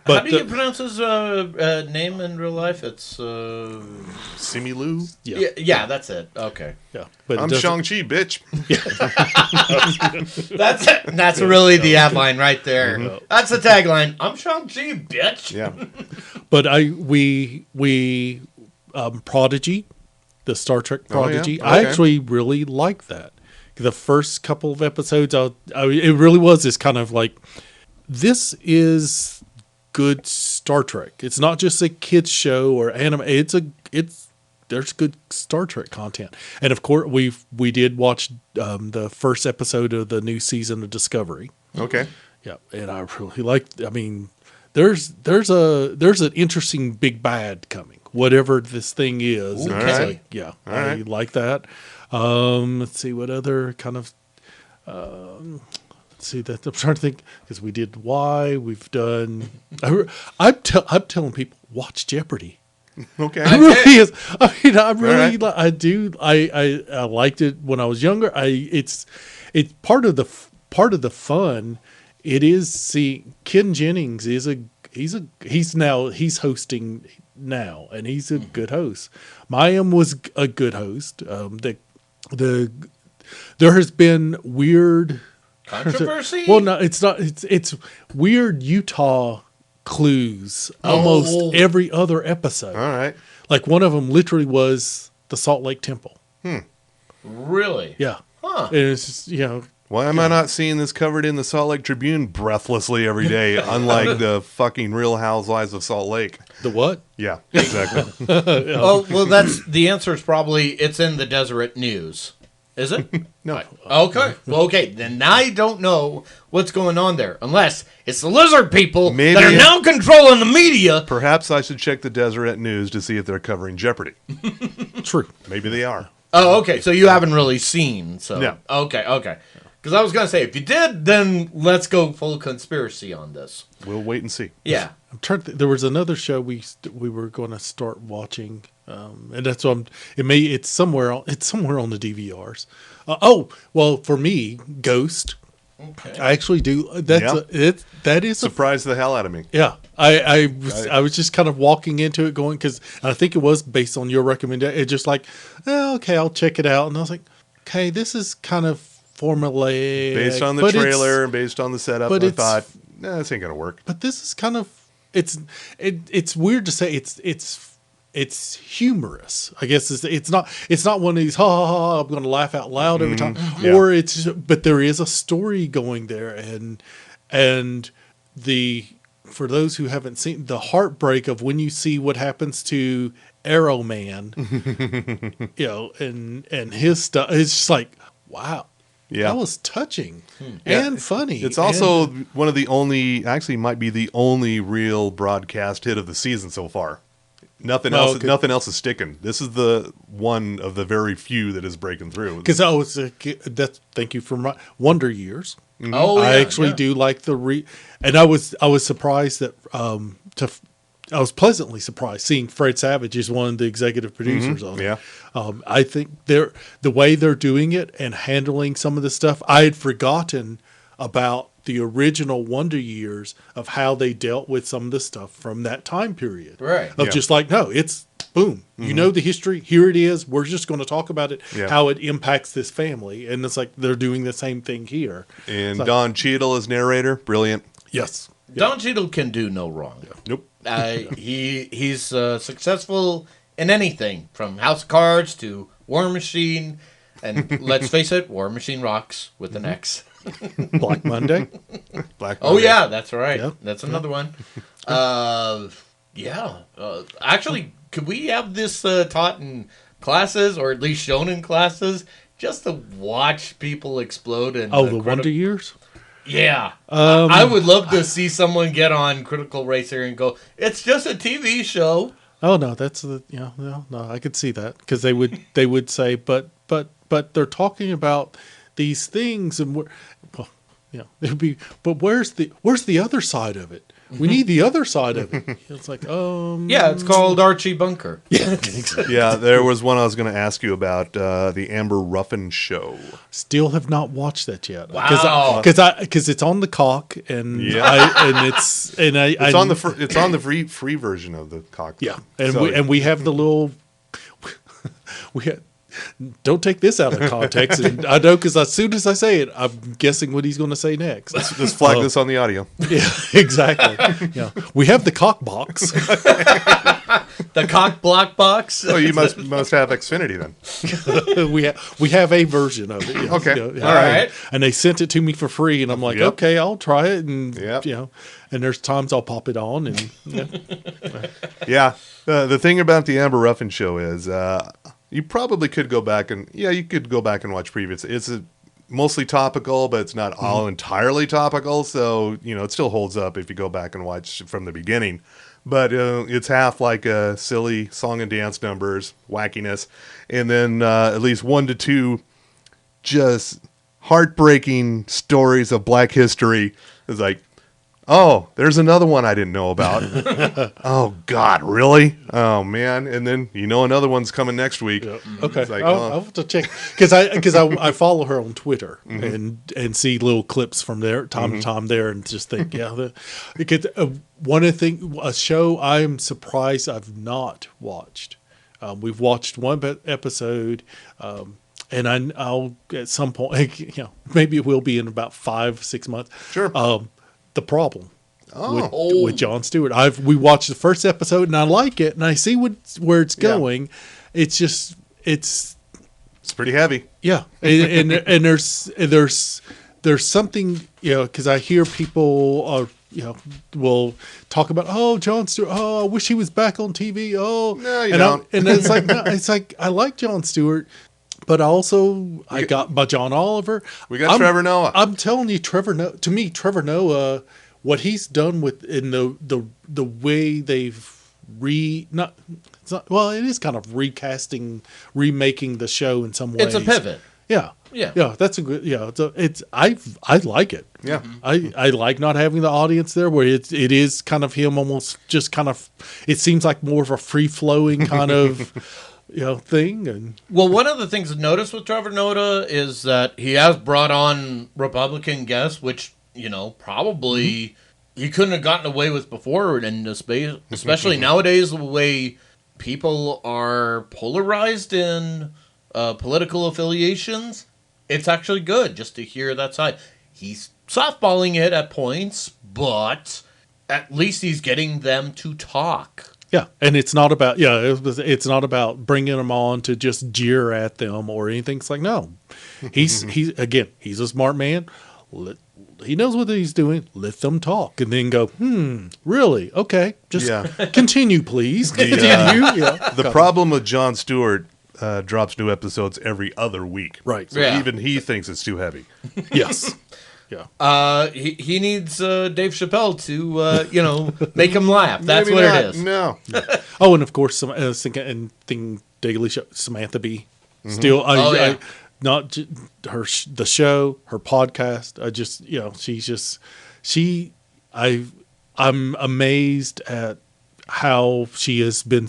How do you pronounce his name in real life? It's Simu Liu. yeah, that's it. Okay, Yeah. But I'm Shang-Chi, bitch. that's it. That's really the ad line right there. That's the tagline. I'm Shang-Chi, bitch. Yeah. But Prodigy, the Star Trek Prodigy, Okay. I actually really liked that. The first couple of episodes, it really was this kind of like, this is good Star Trek. It's not just a kids show or anime. There's good Star Trek content. And of course, we did watch the first episode of the new season of Discovery. Okay. Yeah, and I really liked. I mean, there's an interesting big bad coming. Whatever this thing is, Ooh, it's okay. like, yeah, All I right. like that. Let's see what other kind of. Let's see that I'm trying to think because we did Y. We've done. I'm telling people watch Jeopardy. Okay. It really is. I mean, I really right. I do. I liked it when I was younger. It's part of the fun. It is. See, Ken Jennings is he's hosting now, and he's a good host. Mayim was a good host. There has been weird Controversy? Well, no, it's not. It's weird Utah clues almost every other episode. All right. Like one of them literally was the Salt Lake Temple. Really? Yeah. Huh. And it's just, Why am I not seeing this covered in the Salt Lake Tribune breathlessly every day, unlike the fucking Real Housewives of Salt Lake? the what? Yeah, exactly. Oh, well, that's the answer is probably it's in the Deseret News. Is it? No. Okay. Well, okay. Then I don't know what's going on there, unless it's the lizard people Maybe that are now controlling the media. Perhaps I should check the Deseret News to see if they're covering Jeopardy. True. Maybe they are. Oh, okay. So you haven't really seen. So No. Okay. Because I was gonna say if you did, then let's go full conspiracy on this. We'll wait and see. Yeah. I'm trying to there was another show we were going to start watching, and that's what it's somewhere on the DVRs. For me, Ghost. Okay. I actually do. That is Surprised the hell out of me. Yeah, I was just kind of walking into it going because I think it was based on your recommendation. It's just like, okay, I'll check it out, and I was like, okay, this is kind of formulaic Based on the trailer and based on the setup, but I it's- thought, this ain't gonna work. but this is kind of it's weird to say it's humorous. I guess it's not one of these ha ha ha I'm going to laugh out loud every time, Yeah. or but there is a story going there, and for those who haven't seen the heartbreak of when you see what happens to Arrow Man, and his stuff, it's just like wow. Yeah. That was touching Yeah. and funny. It's also one of the only, actually might be the only real broadcast hit of the season so far. Nothing else. okay. Nothing else is sticking. This is the one of the very few that is breaking through. because I was thank you for my Wonder Years. Oh, I yeah, actually yeah. do like and I was surprised that I was pleasantly surprised seeing Fred Savage as one of the executive producers on it. Yeah. I think the way they're doing it and handling some of the stuff, I had forgotten about the original Wonder Years of how they dealt with some of the stuff from that time period. Right. Of just like, no, it's boom. You know the history. Here it is. We're just going to talk about it, Yeah. how it impacts this family. And it's like they're doing the same thing here. And It's like, Don Cheadle as narrator, brilliant. yes. Don Cheadle can do no wrong. Nope. He's successful in anything from House of Cards to War Machine, and let's face it, War Machine rocks with an X. Black Monday. Black Oh Monday. yeah, that's right. Yeah. That's another one. Actually, could we have this taught in classes, or at least shown in classes, just to watch people explode? And Oh, the Wonder Years? Yeah, I would love to see someone get on Critical Race here and go, "It's just a TV show." Oh no, that's the no, I could see that because they would say, but they're talking about these things and it'd be, but where's the other side of it? We need the other side of it. It's like, Yeah, it's called Archie Bunker. Yeah, there was one I was going to ask you about, the Amber Ruffin show. still have not watched that yet. Wow. Because it's on the cock and Yeah. it's on the free version of the cock. yeah, and So- we have the little don't take this out of context. And I know because as soon as I say it, I'm guessing what he's going to say next. Just flag this on the audio. Yeah, exactly. Yeah, we have the cock box. The cock block box. Oh, you must have Xfinity then. we have a version of it. Yes, Okay. yeah. All right. And they sent it to me for free, and I'm like, Yep. okay, I'll try it. And Yep. And there's times I'll pop it on, and Yeah. The thing about the Amber Ruffin show is, you probably could go back and watch previous. It's mostly topical, but it's not all entirely topical. So, it still holds up if you go back and watch from the beginning. But it's half like silly song and dance numbers, wackiness, and then at least 1 to 2 just heartbreaking stories of Black history. It's like, oh, there's another one I didn't know about. Oh, God, really? Oh, man. And then, another one's coming next week. okay, It's like, I'll have to check because I follow her on Twitter and see little clips from there time to time there, and just think, because one of the things, a show I'm surprised I've not watched. We've watched one episode. And I'll at some point, maybe it will be in about 5-6 months. Sure. The Problem Oh. with Jon Stewart. We watched the first episode and I like it and I see where it's going. It's just It's pretty heavy. yeah, and there's something because I hear people will talk about Jon Stewart. Oh, I wish he was back on TV. Oh, No, you don't. And it's like no, it's like I like Jon Stewart. But also, I got by John Oliver. We got Trevor Noah. I'm telling you, Trevor Noah, what he's done with in the way they've it is kind of remaking the show in some ways. It's a pivot. Yeah. Yeah. That's a good. Yeah, I like it. Yeah. I like not having the audience there, where it is kind of him almost just kind of. It seems like more of a free flowing kind of. Thing. And Well, one of the things to notice with Trevor Noah is that he has brought on Republican guests, which, probably he couldn't have gotten away with before in this space, especially nowadays, the way people are polarized in political affiliations. It's actually good just to hear that side. He's softballing it at points, but at least he's getting them to talk. yeah, and it's not about it's not about bringing them on to just jeer at them or anything. It's like no, he's a smart man. He knows what he's doing. Let them talk, and then go. Really? Okay, just continue, please. Continue. The problem with Jon Stewart drops new episodes every other week. Right. So Yeah. even he thinks it's too heavy. Yes. Yeah. He needs Dave Chappelle to make him laugh. That's Maybe what not. it is. No. Oh, and of course, thing Daily Show, Samantha Bee. Still, yeah. Not the show, her podcast. I'm amazed at how she has been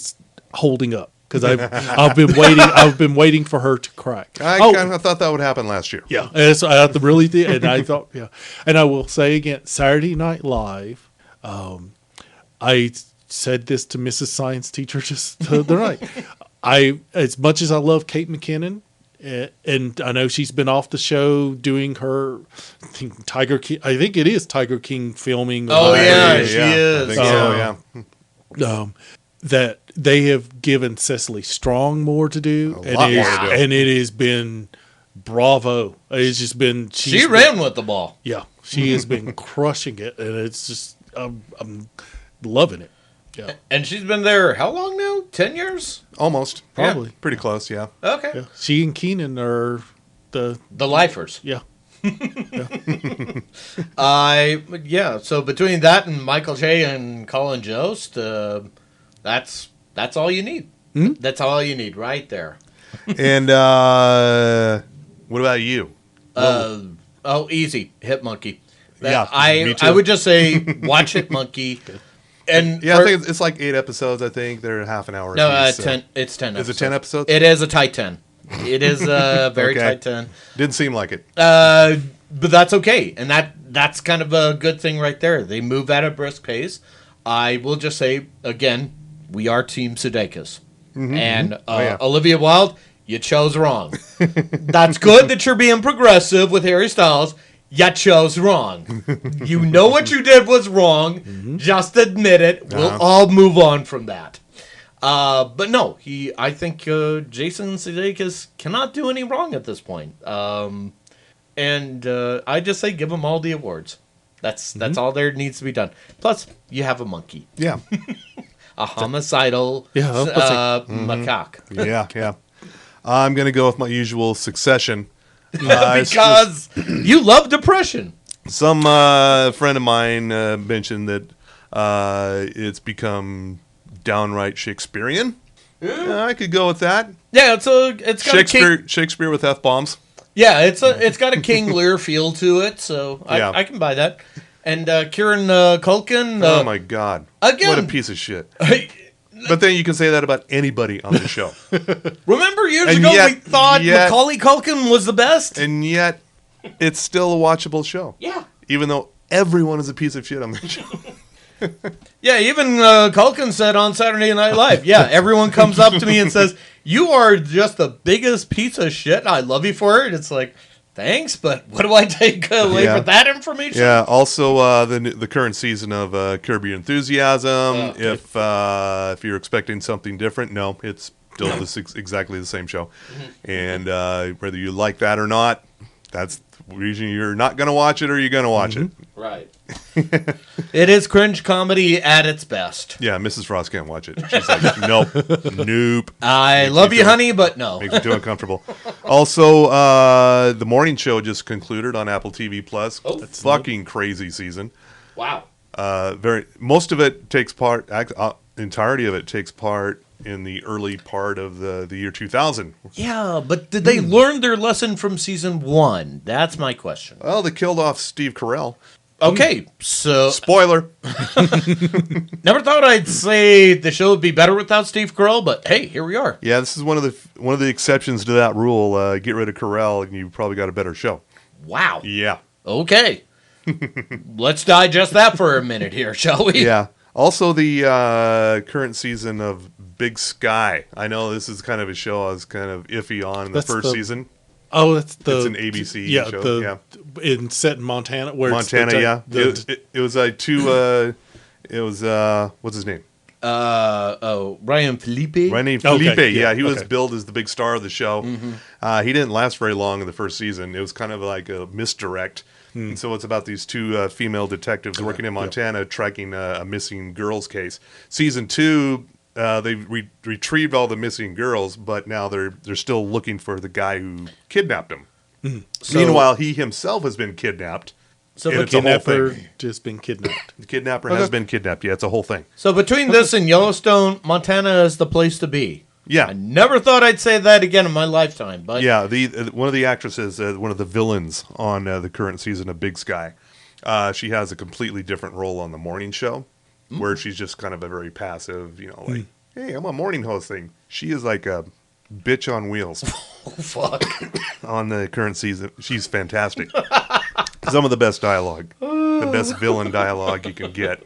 holding up. Because I've been waiting for her to crack. I kind of thought that would happen last year. Yeah, and so I really did, and I thought, yeah. And I will say again, Saturday Night Live. I said this to Mrs. Science teacher just the other night. As much as I love Kate McKinnon, and I know she's been off the show doing her Tiger King. I think it is Tiger King filming. Oh yeah, she I is. think so, yeah. That they have given Cecily Strong more to do, and it has been bravo. It's just been She ran with the ball. Yeah, she has been crushing it, and it's just I'm loving it. Yeah, And she's been there how long now? 10 years? Almost. probably. Pretty close, yeah. Okay. Yeah, she and Keenan are the Lifers. yeah. So between that and Michael Che and Colin Jost, that's all you need. That's all you need right there. And what about you? Easy. Hit Monkey. Yeah, me too. I would just say watch Hit Monkey. And Yeah, I think it's like 8 episodes, I think. They're half an hour. no, apiece, 10. It's 10 Is episodes. it 10 episodes? It is a tight 10. It is a very Okay. tight 10. Didn't seem like it. But that's okay. And that's kind of a good thing right there. They move at a brisk pace. I will just say, again, we are Team Sudeikis. And yeah. Olivia Wilde, you chose wrong. That's good that you're being progressive with Harry Styles. You chose wrong. You know what you did was wrong. Just admit it. We'll all move on from that. But no, I think Jason Sudeikis cannot do any wrong at this point. And I just say give them all the awards. That's all there needs to be done. Plus, you have a monkey, Yeah. a homicidal macaque. Yeah. I'm going to go with my usual Succession. It's Because you love depression. some friend of mine mentioned that it's become downright Shakespearean. I could go with that. Yeah, it's got a king. Shakespeare with F-bombs. Yeah, it's got a King Lear feel to it, so Yeah. I can buy that. And Kieran Culkin. Oh my God! again- what a piece of shit. But then you can say that about anybody on the show, Remember years And ago yet- we thought yet- Macaulay Culkin was the best? and yet it's still a watchable show. Yeah. Even though everyone is a piece of shit on the show. Yeah, even Culkin said on Saturday Night Live, yeah, everyone comes up to me and says, you are just the biggest piece of shit. I love you for it. It's like, thanks, but what do I take away Yeah. for that information? Yeah. Also, the current season of Curb Your Enthusiasm. If you're expecting something different, no, it's still exactly the same show. And whether you like that or not, that's the reason you're not going to watch it or you're going to watch it. Right. It is cringe comedy at its best. Yeah, Mrs. Frost can't watch it. She's like, nope. I love you, honey, but no. Makes me too uncomfortable. Also, the morning show just concluded on Apple TV Plus. Oh. That's fucking crazy season. Wow. Most of it takes part. Entirety of it takes part in the early part of the year 2000. Yeah, but did they learn their lesson from season 1? That's my question. Well, they killed off Steve Carell. Okay, so Spoiler. never thought I'd say the show would be better without Steve Carell, but hey, here we are. Yeah, this is one of the exceptions to that rule. Get rid of Carell, and you probably got a better show. Wow. Yeah. Okay. Let's digest that for a minute here, shall we? Yeah. Also, the current season of Big Sky. I know this is kind of a show I was kind of iffy on in the That's first the- season. Oh, that's It's an ABC show. set in Montana. Where Montana, it's yeah. It was like two. It was what's his name? Ryan Felipe. Ryan Felipe. Okay, Yeah, he was okay. billed as the big star of the show. He didn't last very long in the first season. It was kind of like a misdirect. And so it's about these two female detectives working in Montana tracking a missing girls case. Season 2, they retrieved all the missing girls, but now they're still looking for the guy who kidnapped them. So- Meanwhile, he himself has been kidnapped. So, And bet- it's a whole kidnapper thing. just been kidnapped. The kidnapper has been kidnapped. Yeah, it's a whole thing. so between this and Yellowstone, Montana is the place to be. Yeah. I never thought I'd say that again in my lifetime, but Yeah, one of the actresses, one of the villains on the current season of Big Sky, she has a completely different role on the morning show, where she's just kind of a very passive, like, hey, I'm a morning host thing. She is like a bitch on wheels. Oh, fuck. On the current season. She's fantastic. Some of the best dialogue. The best villain dialogue you can get.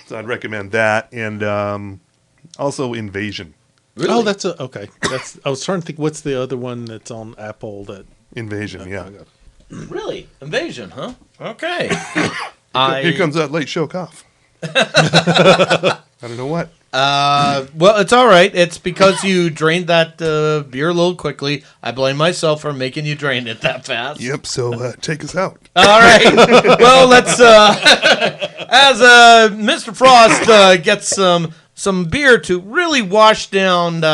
So I'd recommend that. And also Invasion. Really? Oh, okay. I was trying to think, what's the other one that's on Apple that... Invasion, yeah. Really? Invasion, huh? Okay. Here comes that late show cough. I don't know what. Well, it's all right. It's because you drained that beer a little quickly. I blame myself for making you drain it that fast. Yep, so take us out. All right. Well, let's, as Mr. Frost gets some beer to really wash down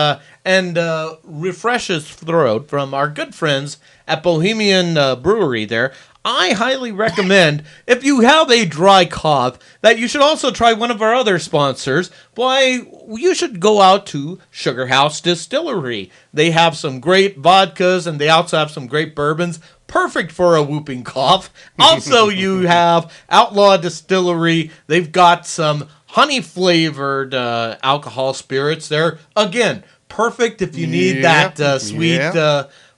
and refresh his throat from our good friends at Bohemian Brewery there, I highly recommend, if you have a dry cough, that you should also try one of our other sponsors. Why, you should go out to Sugar House Distillery. They have some great vodkas, and they also have some great bourbons, perfect for a whooping cough. Also, you have Outlaw Distillery. They've got some honey-flavored alcohol spirits there. Again, perfect if you need that sweet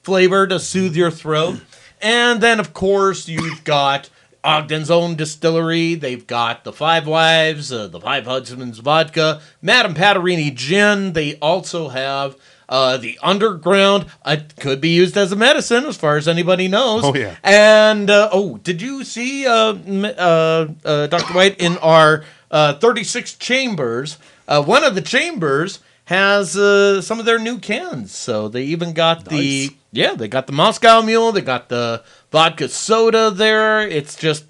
flavor to soothe your throat. And then, of course, you've got Ogden's Own Distillery. They've got the Five Wives, the Five Husbands Vodka, Madame Patarini Gin. They also have the Underground. It could be used as a medicine, as far as anybody knows. Oh, yeah. And, did you see, Dr. White, in our 36 chambers, one of the chambers has some of their new cans. So they even got they got the Moscow Mule, they got the vodka soda there. It's just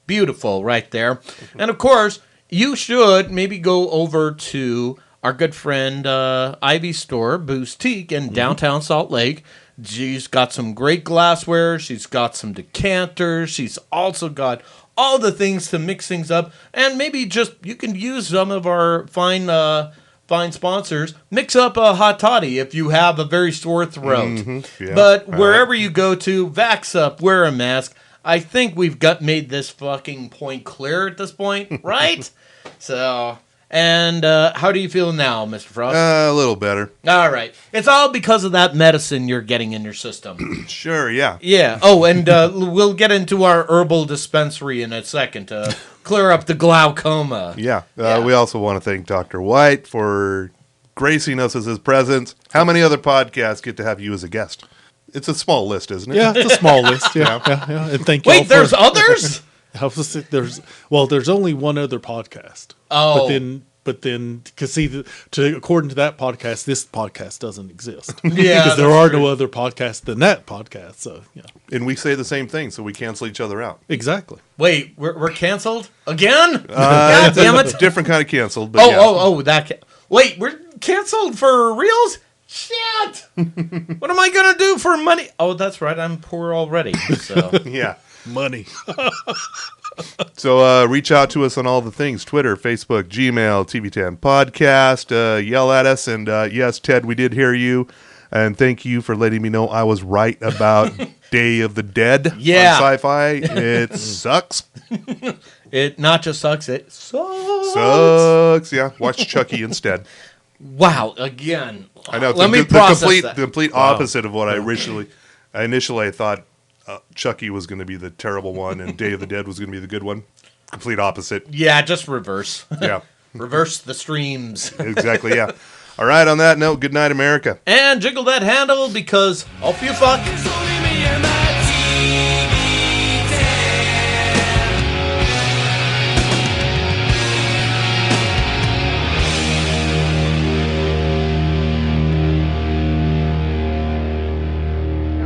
beautiful right there. And of course, you should maybe go over to our good friend Ivy's store, Boostique, in downtown Salt Lake. She's got some great glassware. She's got some decanters. She's also got all the things to mix things up. And maybe just you can use some of our fine sponsors. Mix up a hot toddy if you have a very sore throat. Yeah. But wherever you go to, vax up, wear a mask. I think we've made this fucking point clear at this point, right? So, and how do you feel now, Mr. Frost? A little better. All right. It's all because of that medicine you're getting in your system. Sure, yeah. Yeah. Oh, and we'll get into our herbal dispensary in a second to clear up the glaucoma. Yeah. We also want to thank Dr. White for gracing us as his presence. How many other podcasts get to have you as a guest? It's a small list, isn't it? Yeah, it's a small list. Yeah. And thank you. Wait, there's others? There's only one other podcast. Oh. But then, because according to that podcast, this podcast doesn't exist. Yeah, because there are no other podcasts than that podcast. So yeah, And we say the same thing, so we cancel each other out. exactly. Wait, we're canceled again? God damn It's it! a different kind of canceled, but Wait, we're canceled for reals? Shit! What am I gonna do for money? Oh, that's right, I'm poor already. So yeah. Money. So reach out to us on all the things, Twitter, Facebook, Gmail, TV10 Podcast. Yell at us. And yes, Ted, we did hear you. And thank you for letting me know I was right about Day of the Dead on Sci-Fi. It sucks. it not just sucks, it sucks. Sucks, yeah. Watch Chucky instead. Wow, again. I know. Let me process that. The complete opposite of what I initially thought Chucky was going to be the terrible one and Day of the Dead was going to be the good one. Complete opposite. Yeah, just reverse. Yeah. Reverse the streams. Exactly, yeah. All right, on that note, good night, America. And jiggle that handle because off you fuck.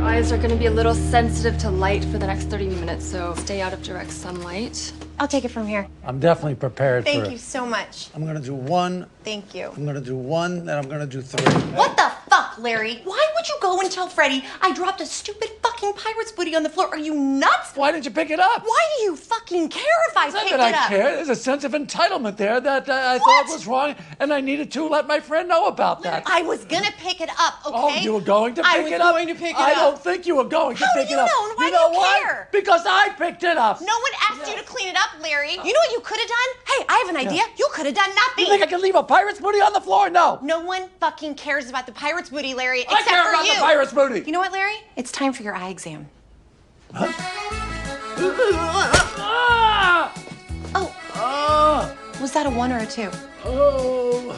Eyes are going to be a little sensitive to light for the next 30 minutes, so stay out of direct sunlight. I'll take it from here. I'm definitely prepared Thank for you so much. I'm going to do one. Thank you. I'm going to do one, then I'm going to do three. What the fuck? fuck, Larry? Why would you go and tell Freddie I dropped a stupid fucking pirate's booty on the floor? Are you nuts? Why didn't you pick it up? Why do you fucking care if I It's not picked that it I up? care. There's a sense of entitlement there that I What? thought was wrong, and I needed to let my friend know about that. I was gonna pick it up, okay? Oh, you were going to pick I it was up? going to pick it I up. don't think you were going to How do pick you it up. know? And why you do know you why? care? Because I picked it up. No one asked you to clean it up, Larry. You know what you could have done? Hey, I have an idea. You could have done nothing. You think I can leave a pirate's booty on the floor? No. No one fucking cares about the pirate's booty, Larry, I except care for about you. the pirate's booty. You know what, Larry? It's time for your eye exam. Ah! Oh, Ah! was that a 1 or a 2? Oh.